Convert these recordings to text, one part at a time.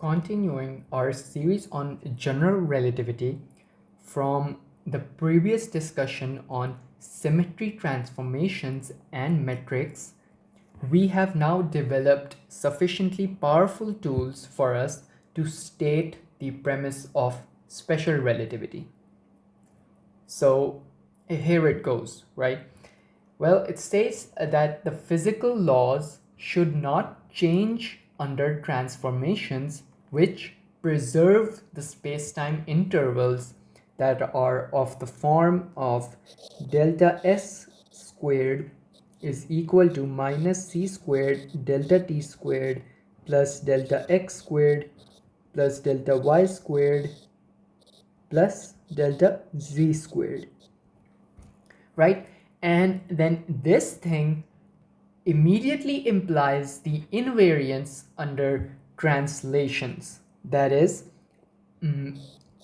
continuing our series on general relativity from the previous discussion on symmetry transformations and metrics, we have now developed sufficiently powerful tools for us to state the premise of special relativity. So here it goes, right? Well, it states that the physical laws should not change under transformations which preserve the space-time intervals that are of the form of delta s squared is equal to minus c squared delta t squared plus delta x squared plus delta y squared plus delta z squared, right? And then this thing immediately implies the invariance under translations. That is,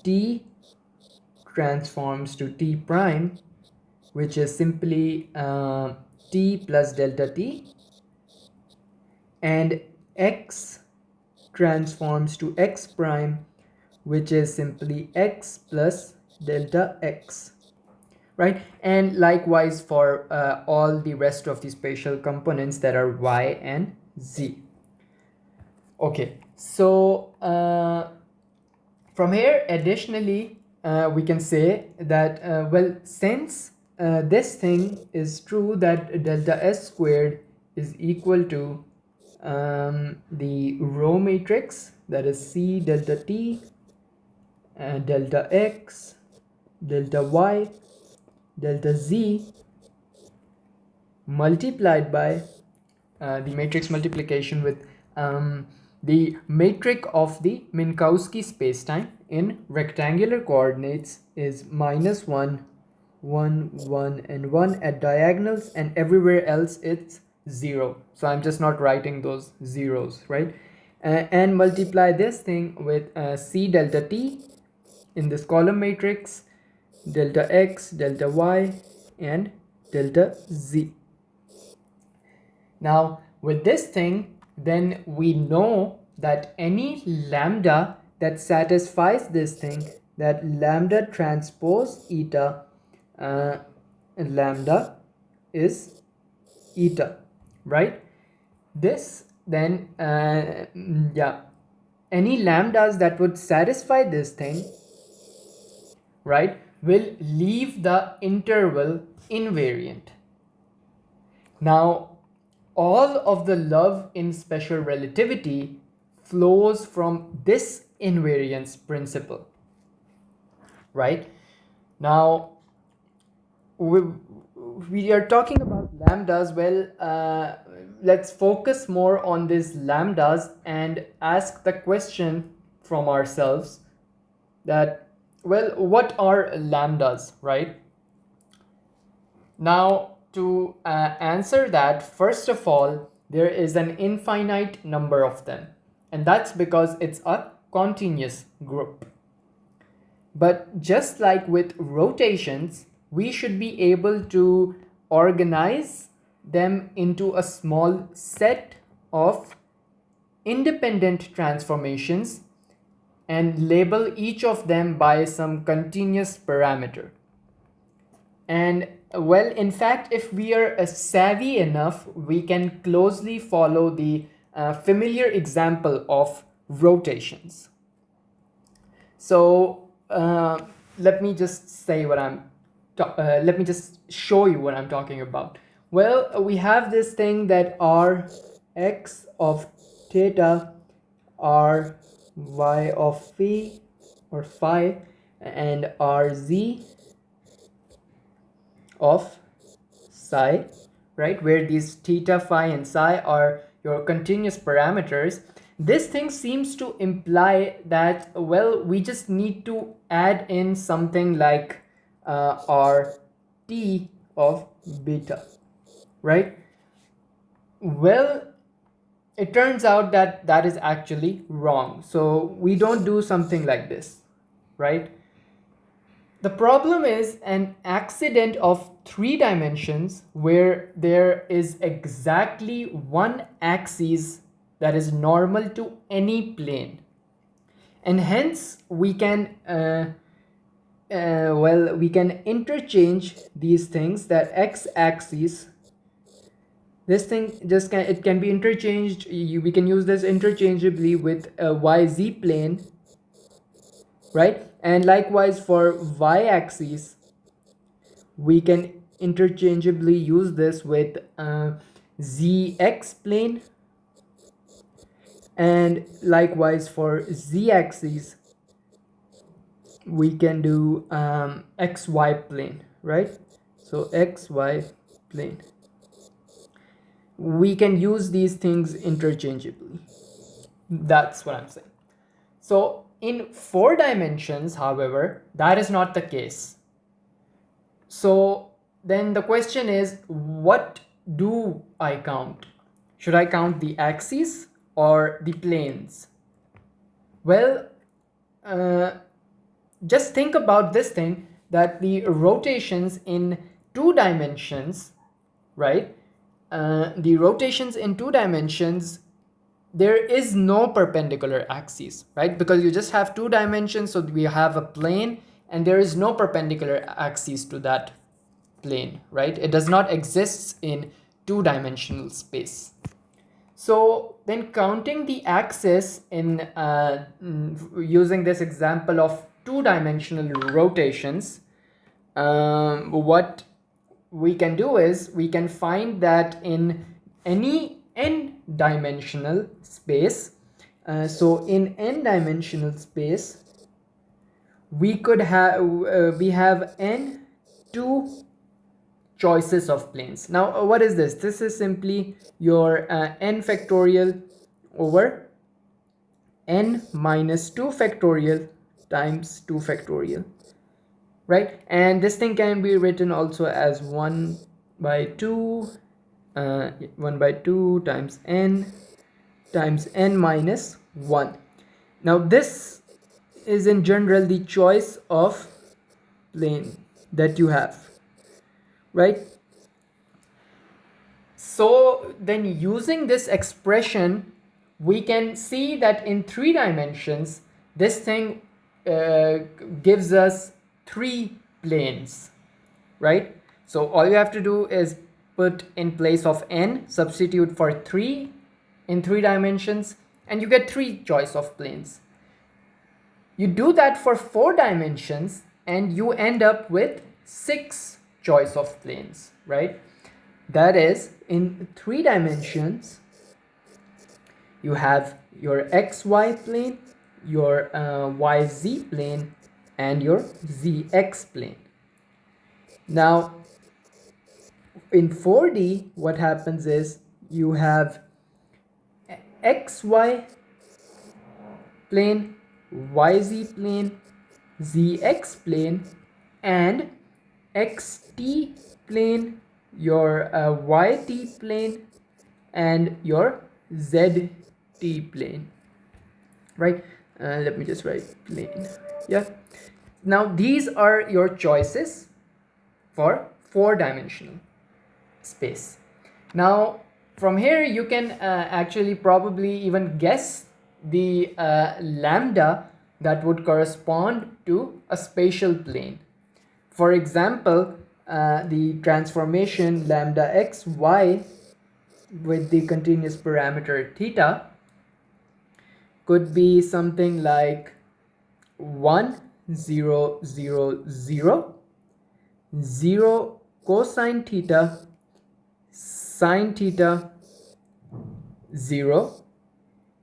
t transforms to t prime, which is simply t plus delta t, and x transforms to x prime, which is simply x plus delta x, right? And likewise for all the rest of the spatial components that are y and z. Okay, so from here additionally we can say that well, since this thing is true that delta s squared is equal to the row matrix, that is c delta t, delta x, delta y, delta z multiplied by the matrix multiplication with the matrix of the Minkowski spacetime in rectangular coordinates is minus 1, 1, 1, and 1 at diagonals, and everywhere else it's 0. So I'm just not writing those zeros, right? And multiply this thing with c delta t in this column matrix, delta x, delta y, and delta z. Now with this thing, then we know that any lambda that satisfies this thing, that lambda transpose eta lambda is eta, right? This then any lambdas that would satisfy this thing, right, will leave the interval invariant. Now all of the love in special relativity flows from this invariance principle, right? Now we are talking about lambdas. Well, let's focus more on these lambdas and ask the question from ourselves that, well, what are lambdas, right? Now to answer that, first of all, there is an infinite number of them, and that's because it's a continuous group. But just like with rotations, we should be able to organize them into a small set of independent transformations and label each of them by some continuous parameter. And well, in fact, if we are savvy enough, we can closely follow the familiar example of rotations. So let me just say what let me just show you what I'm talking about. Well, we have this thing that r x of theta, r y of phi or phi, and r z of psi, right, where these theta, phi, and psi are your continuous parameters. This thing seems to imply that, well, we just need to add in something like r t of beta, right? Well, it turns out that that is actually wrong. So we don't do something like this, right? The problem is an accident of 3 dimensions where there is exactly one axis that is normal to any plane. and hence we can we can interchange these things, that x-axis, this thing just can be interchanged. We can use this interchangeably with a yz plane, right? And likewise for y-axis, we can interchangeably use this with zx plane, and likewise for z-axis we can do xy plane, right? So xy plane, we can use these things interchangeably. That's what I'm saying. So in 4 dimensions, however, that is not the case. So then the question is, what do I count? Should I count the axes or the planes? Well, just think about this thing, that the rotations in 2 dimensions, right? The rotations in 2 dimensions, there is no perpendicular axis, right? Because you just have 2 dimensions, so we have a plane and there is no perpendicular axis to that plane, right? It does not exist in 2-dimensional space. So then counting the axis in using this example of 2-dimensional rotations, what we can do is we can find that in any n-dimensional space, so in n-dimensional space we could have we have n 2 choices of planes. Now what is this? This is simply your n factorial over n minus 2 factorial times 2 factorial, right? And this thing can be written also as 1 by 2 times n minus 1. Now this is in general the choice of plane that you have, right? So then using this expression, we can see that in 3 dimensions this thing gives us 3 planes, right? So all you have to do is put in place of n, substitute for 3 in 3 dimensions, and you get 3 choice of planes. You do that for 4 dimensions and you end up with 6 choice of planes, right? That is, in 3 dimensions you have your xy plane, your yz plane, and your zx plane. Now in 4D what happens is you have xy plane, yz plane, zx plane, and xt plane, your yt plane, and your zt plane, right? Let me just write plane. Yeah. Now these are your choices for 4-dimensional space. Now from here you can actually probably even guess the lambda that would correspond to a spatial plane. For example, the transformation lambda xy with the continuous parameter theta could be something like 1 0 0 0 0 cosine theta sine theta 0,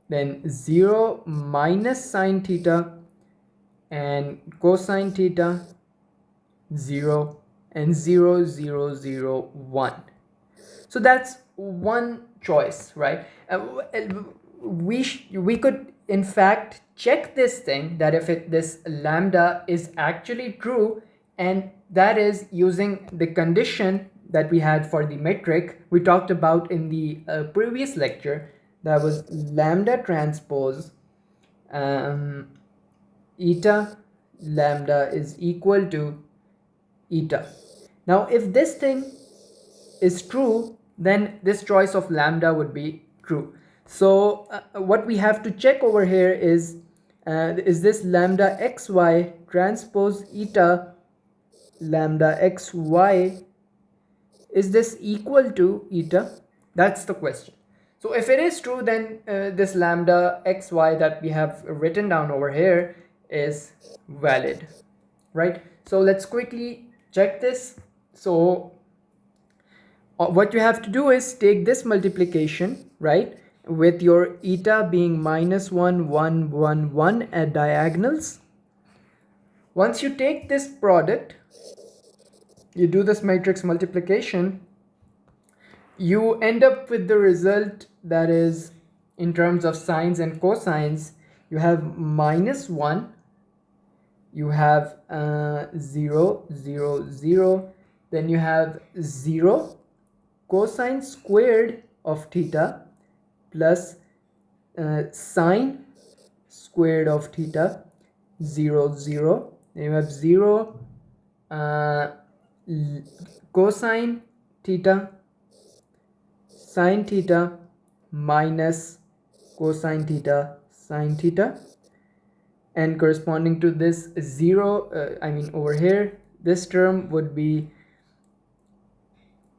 then 0 minus sine theta and cosine theta 0, and 0 0 0 1. So that's one choice, right? We could in fact check this thing, that if this lambda is actually true, and that is using the condition that we had for the metric we talked about in the previous lecture, that was lambda transpose eta lambda is equal to eta. Now if this thing is true, then this choice of lambda would be true. So what we have to check over here is is this lambda xy transpose eta lambda xy, is this equal to eta? That's the question. So if it is true, then this lambda xy that we have written down over here is valid, right? So let's quickly check this. So what you have to do is take this multiplication, right, with your eta being minus 1, 1, 1, 1 at diagonals. Once you take this product, you do this matrix multiplication, you end up with the result that is, in terms of sines and cosines, you have minus 1, you have 0, 0, 0, then you have 0 cosine squared of theta plus sine squared of theta, 0, 0, then you have 0 cosine theta sine theta minus cosine theta sine theta, and corresponding to this 0, over here this term would be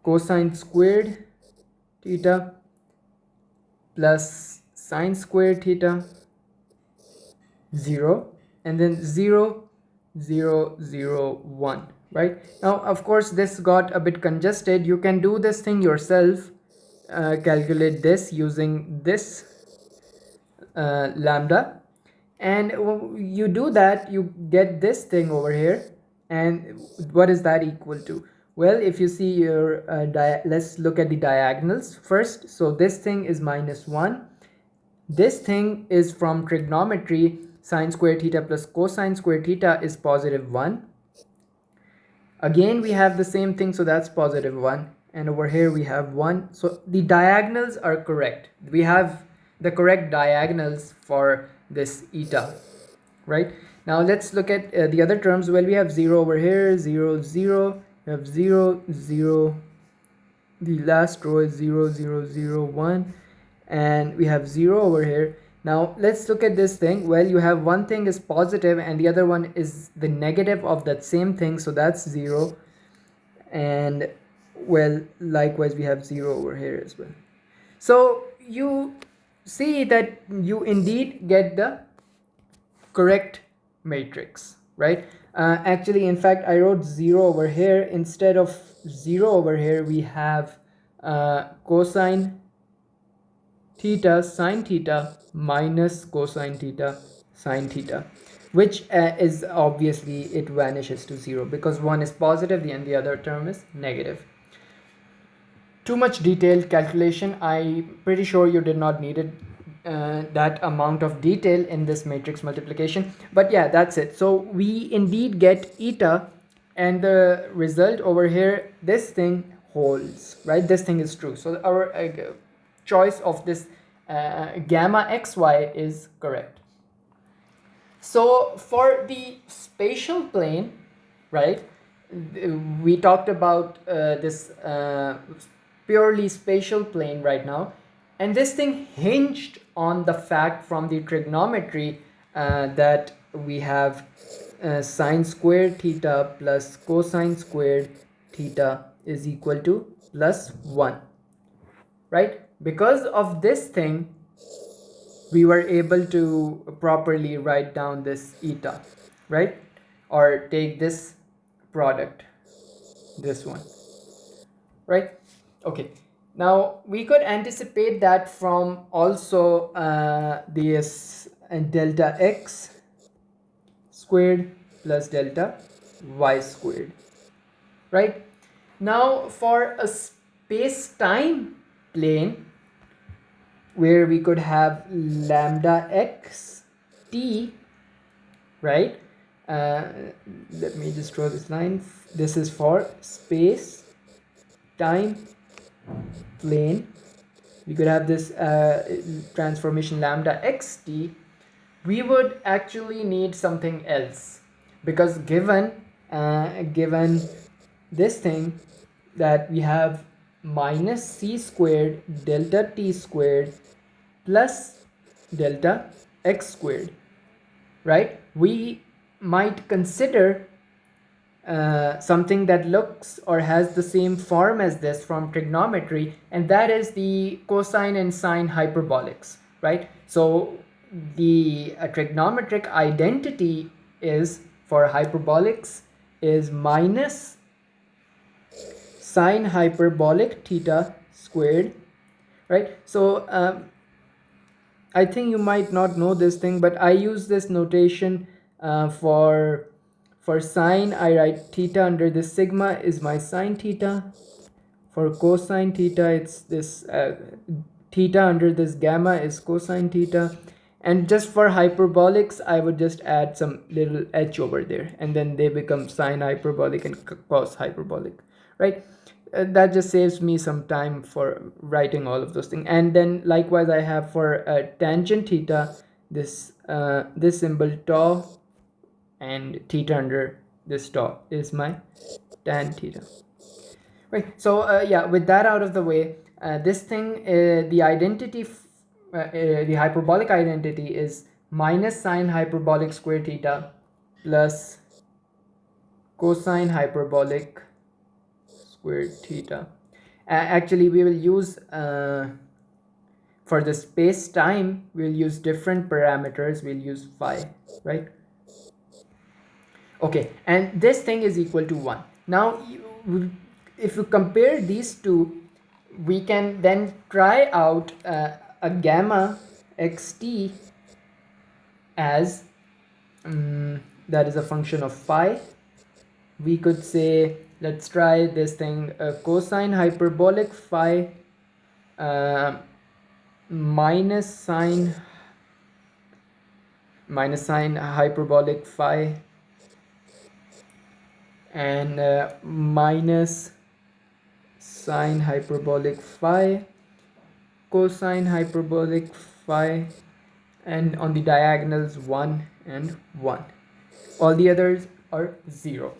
cosine squared theta plus sine squared theta, 0, and then 0, 0, 0, 1, right? Now of course this got a bit congested. You can do this thing yourself, calculate this using this lambda, and you do that, you get this thing over here. And what is that equal to? Well, if you see your let's look at the diagonals first. So this thing is minus 1, this thing is from trigonometry, sine squared theta plus cosine squared theta is positive 1. Again we have the same thing, so that's positive 1, and over here we have 1. So the diagonals are correct. We have the correct diagonals for this eta, right? Now let's look at the other terms. Well, we have 0 over here, 0, 0, we have 0, 0, the last row is 0, 0, 0, 1, and we have 0 over here. Now let's look at this thing. Well, you have one thing is positive and the other one is the negative of that same thing, so that's 0, and well, likewise we have 0 over here as well. So you see that you indeed get the correct matrix, right? Actually, in fact, I wrote 0 over here. Instead of 0 over here, we have cosine theta sine theta minus cosine theta sine theta, which is obviously, it vanishes to 0 because one is positive and the other term is negative. Too much detailed calculation. I'm pretty sure you did not need it, that amount of detail in this matrix multiplication, but yeah, that's it. So we indeed get eta, and the result over here, this thing holds, right? This thing is true. So our choice of this gamma xy is correct. So for the spatial plane, right, we talked about this purely spatial plane right now, and this thing hinged on the fact from the trigonometry that we have sine squared theta plus cosine squared theta is equal to plus 1, right? Because of this thing, we were able to properly write down this eta, right? Or take this product, this one, right? Okay. Now we could anticipate that from also this delta x squared plus delta y squared, right? Now for a space-time plane where we could have lambda x t, right? Let me just draw this line. This is for space time plane. We could have this transformation lambda xt. We would actually need something else, because given this thing that we have minus c squared delta t squared plus delta x squared, right, we might consider something that looks or has the same form as this from trigonometry, and that is the cosine and sine hyperbolics, right? So the trigonometric identity is for hyperbolics is minus sine hyperbolic theta squared, right? So I think you might not know this thing, but I use this notation for sine. I write theta under this sigma is my sine theta. For cosine theta, it's this theta under this gamma is cosine theta. And just for hyperbolics, I would just add some little h over there, and then they become sine hyperbolic and cos hyperbolic, right? That just saves me some time for writing all of those things. And then likewise, I have for tangent theta this this symbol tau, and theta under this tau is my tan theta. Right. So yeah, with that out of the way, this thing, the identity, the hyperbolic identity is minus sine hyperbolic square theta plus cosine hyperbolic square theta. Actually, we will use for the space time, we'll use different parameters. We'll use phi, right? Okay, and this thing is equal to 1. Now, if you compare these two, we can then try out a gamma xt as that is a function of phi. We could say, let's try this thing, cosine hyperbolic phi minus sine hyperbolic phi and minus sine hyperbolic phi cosine hyperbolic phi, and on the diagonals 1 and 1. All the others are 0.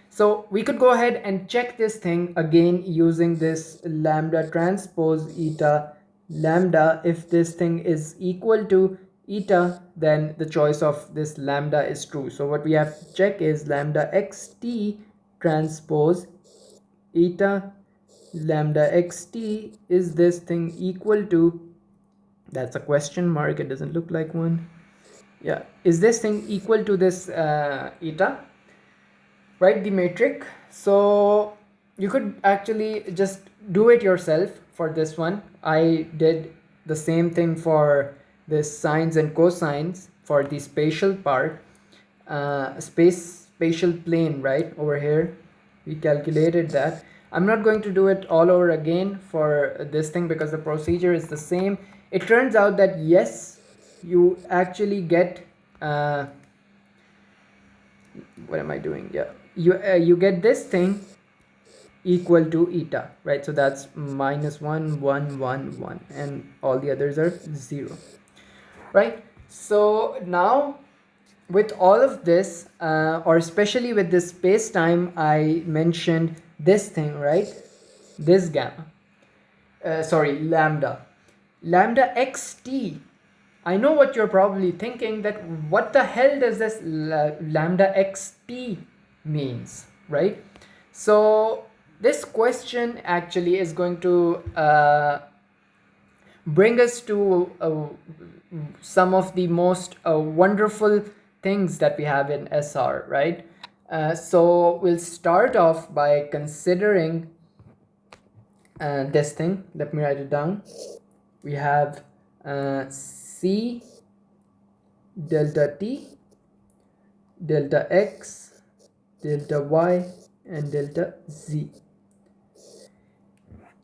So we could go ahead and check this thing again using this lambda transpose eta lambda. If this thing is equal to eta, then the choice of this lambda is true. So what we have to check is lambda xt transpose eta lambda xt, is this thing equal to, that's a question mark, it doesn't look like one. Yeah, is this thing equal to this eta, right, the metric? So you could actually just do it yourself for this one. I did the same thing for this sines and cosines for the spatial part, spatial plane, right, over here. We calculated that. I'm not going to do it all over again for this thing because the procedure is the same. It turns out that yes, you actually get what am I doing? Yeah, you get this thing equal to eta, right? So that's minus 1 1 1 1, and all the others are 0, right? So now with all of this, or especially with this space-time, I mentioned this thing, right? This gamma, lambda xt. I know what you're probably thinking, that what the hell does this lambda xt means, right? So this question actually is going to bring us to some of the most wonderful things that we have in SR, right? So we'll start off by considering this thing. Let me write it down. We have C delta t, delta x, delta y, and delta z.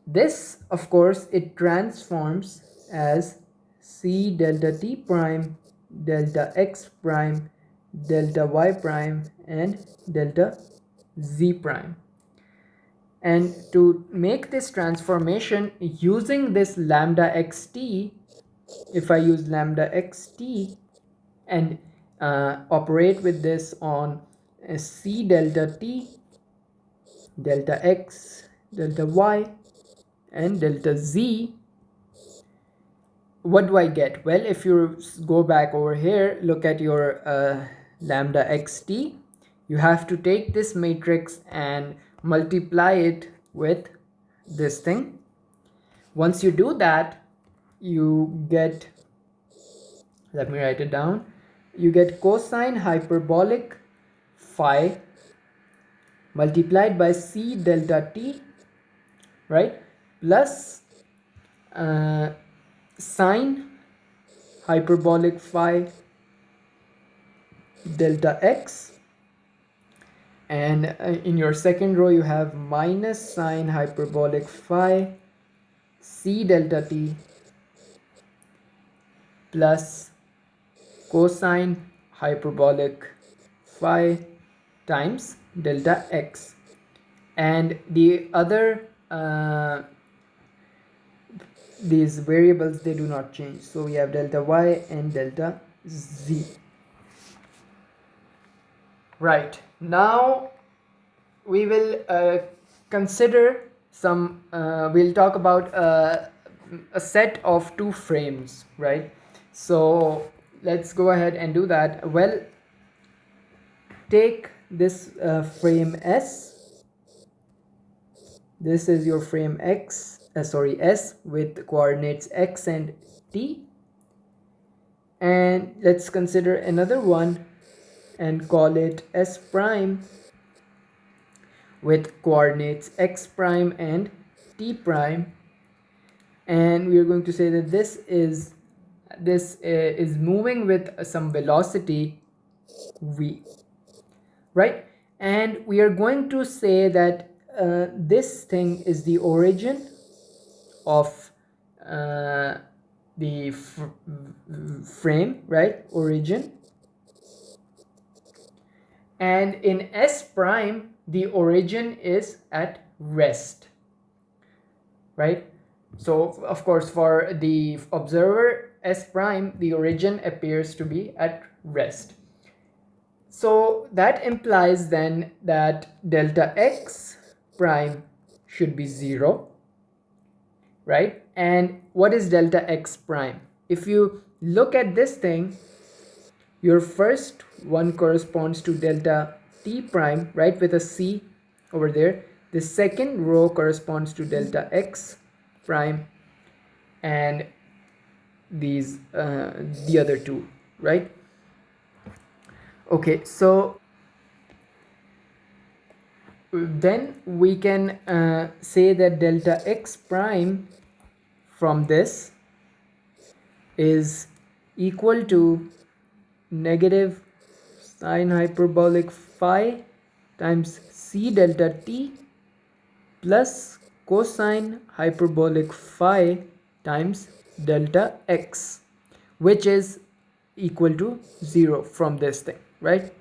This, of course, it transforms as C delta t prime, delta x prime, delta y prime, and delta z prime. And to make this transformation using this lambda xt, if I use lambda xt and operate with this on C delta t, delta x, delta y, and delta z, what do I get? Well, if you go back over here, look at your lambda xt, you have to take this matrix and multiply it with this thing. Once you do that, you get, let me write it down, you get cosine hyperbolic phi multiplied by c delta t, right, plus sine hyperbolic phi delta x, and in your second row you have minus sine hyperbolic phi c delta t plus cosine hyperbolic phi times delta x, and the other these variables, they do not change, so we have delta y and delta z. Right, now we will consider some we'll talk about a set of two frames, right? So let's go ahead and do that. Well, take this frame S. This is your frame S with coordinates x and t, and let's consider another one and call it S prime with coordinates x prime and t prime, and we are going to say that this is moving with some velocity v, right? And we are going to say that this thing is the origin of the frame, right? Origin. And in S prime, the origin is at rest, right? So of course for the observer S prime, the origin appears to be at rest. So that implies then that delta x prime should be 0, right? And what is delta x prime? If you look at this thing, your first one corresponds to delta t prime, right, with a c over there. The second row corresponds to delta x prime, and these the other two, right? Okay, so then we can say that delta x prime from this is equal to negative sine hyperbolic phi times c delta t plus cosine hyperbolic phi times delta x, which is equal to 0 from this thing, right?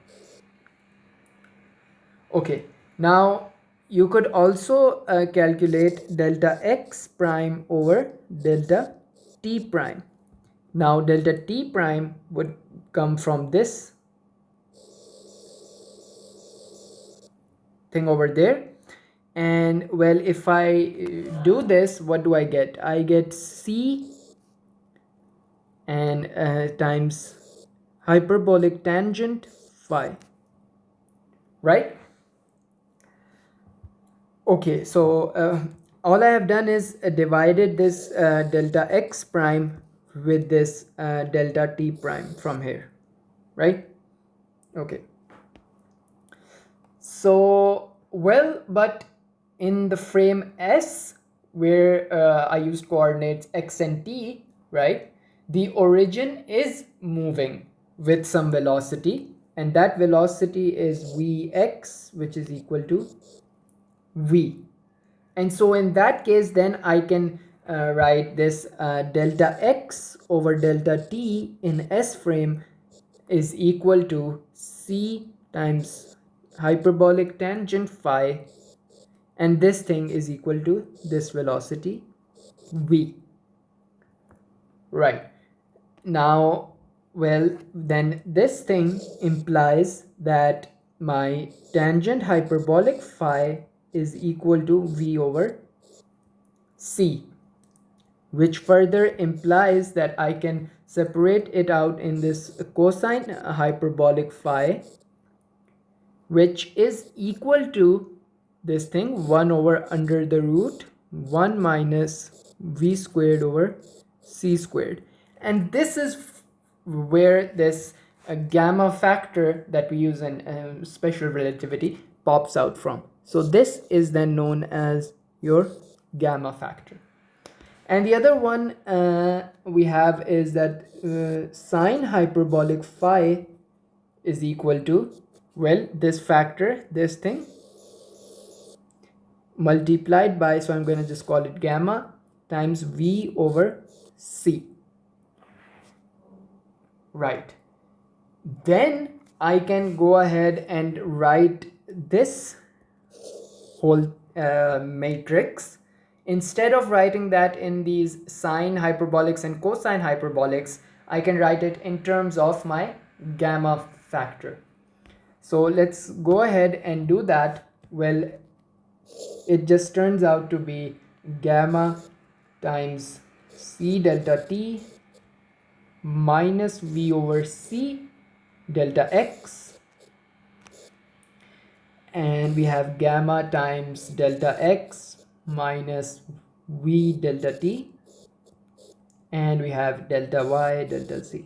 Okay, now you could also calculate delta x prime over delta t prime. Now delta t prime would come from this thing over there, and well, if I do this, what do I get? I get c and times hyperbolic tangent phi, right? Okay, so all I have done is divided this delta x prime with this delta t prime from here, right? Okay, so well, but in the frame S where I used coordinates x and t, right, the origin is moving with some velocity, and that velocity is vx, which is equal to v. And so in that case, then I can write this delta x over delta t in S frame is equal to c times hyperbolic tangent phi, and this thing is equal to this velocity v, right? Now, well, then this thing implies that my tangent hyperbolic phi is equal to v over c, which further implies that I can separate it out in this cosine hyperbolic phi, which is equal to this thing 1 over under the root 1 minus v squared over c squared. And this is where this gamma factor that we use in special relativity pops out from. So this is then known as your gamma factor. And the other one we have is that sine hyperbolic phi is equal to, well, this factor, this thing, multiplied by, so I'm going to just call it gamma, times v over c. Right. Then I can go ahead and write this whole matrix. Instead of writing that in these sine hyperbolics and cosine hyperbolics, I can write it in terms of my gamma factor. So let's go ahead and do that. Well, it just turns out to be gamma times c delta t minus v over c delta x, and we have gamma times delta x minus v delta t, and we have delta y delta z,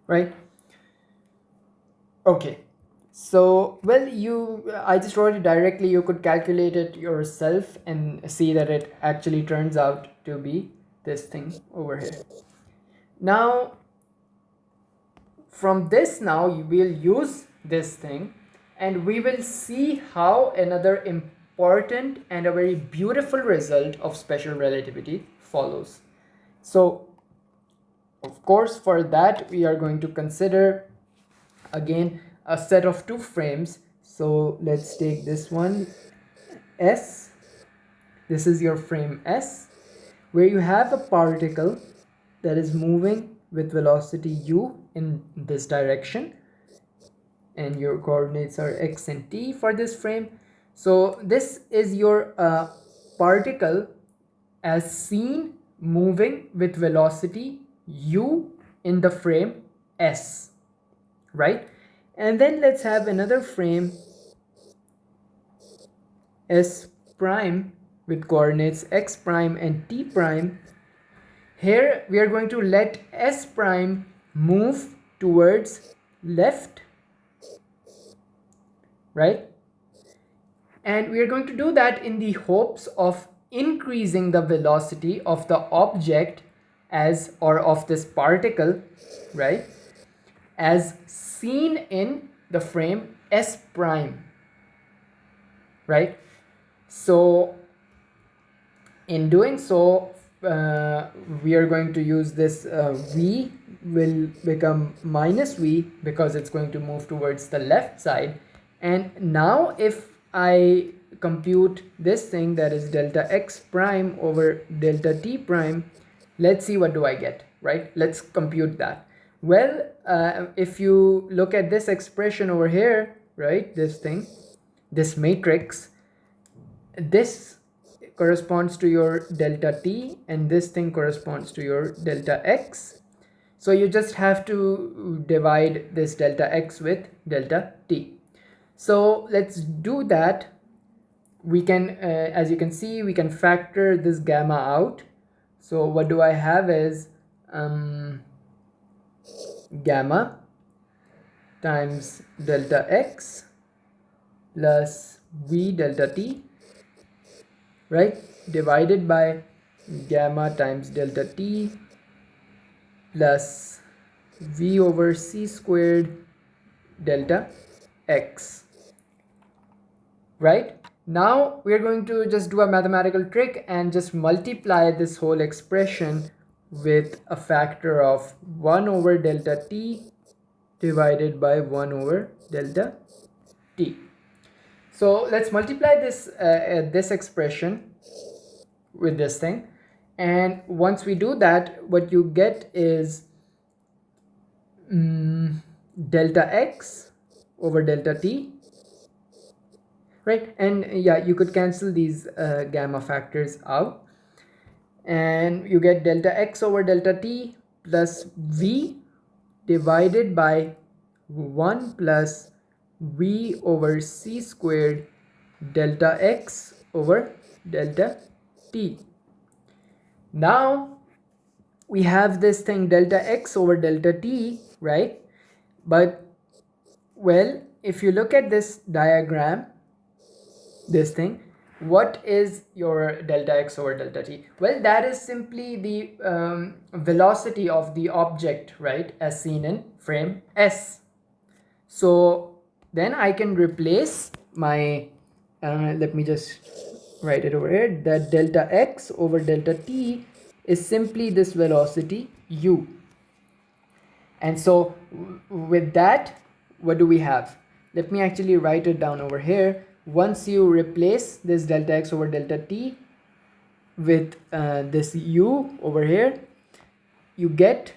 right? Okay, so well, I just wrote it directly. You could calculate it yourself and see that it actually turns out to be this thing over here. Now from this, now you will use this thing and we will see how another important and a very beautiful result of special relativity follows. So of course, for that we are going to consider again a set of two frames. So let's take this one, S. This is your frame S, where you have a particle that is moving with velocity u in this direction, and your coordinates are x and t for this frame. So this is your particle as seen moving with velocity u in the frame S, right? And then let's have another frame S prime with coordinates x prime and t prime. Here we are going to let S prime move towards left, right? And we are going to do that in the hopes of increasing the velocity of the object as, or of this particle, right, as seen in the frame S prime, right? So in doing so, we are going to use this v will become minus v because it's going to move towards the left side. And now if I compute this thing, that is delta x prime over delta t prime, let's see what do I get, right? Let's compute that. Well, if you look at this expression over here, right, this thing, this matrix, this corresponds to your delta t and this thing corresponds to your delta x. So you just have to divide this delta x with delta t. So let's do that. We can, as you can see, we can factor this gamma out. So what do I have is gamma times delta x plus v delta t, right, divided by gamma times delta t plus v over c squared delta x, right? Now we are going to just do a mathematical trick and just multiply this whole expression with a factor of 1 over delta t divided by 1 over delta t. So let's multiply this this expression with this thing, and once we do that, what you get is delta x over delta t. right? And yeah, you could cancel these gamma factors out, and you get delta x over delta t plus v divided by 1 plus v over c squared delta x over delta t. Now we have this thing delta x over delta t, right? But well, if you look at this diagram, this thing, what is your delta x over delta t? Well, that is simply the velocity of the object, right, as seen in frame S. So then I can replace my let me just write it over here, that delta x over delta t is simply this velocity u. And so with that, what do we have? Let me actually write it down over here. Once you replace this delta x over delta t with this u over here, you get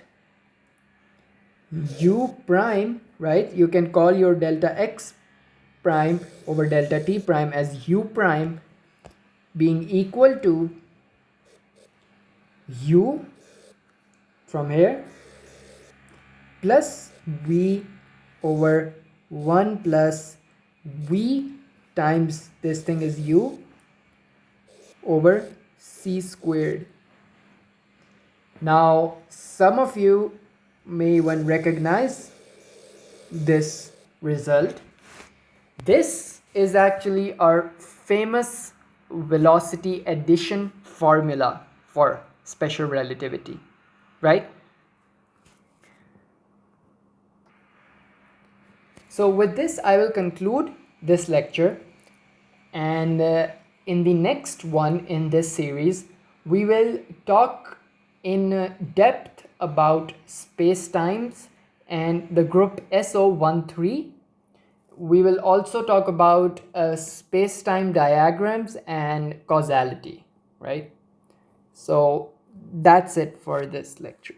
u prime, right? You can call your delta x prime over delta t prime as u prime being equal to u from here plus v over 1 plus v times this thing is u over c squared. Now some of you may even recognize this result. This is actually our famous velocity addition formula for special relativity, right? So with this, I will conclude this lecture, and in the next one in this series, we will talk in depth about spacetimes and the group SO13. We will also talk about spacetime diagrams and causality, right? So that's it for this lecture.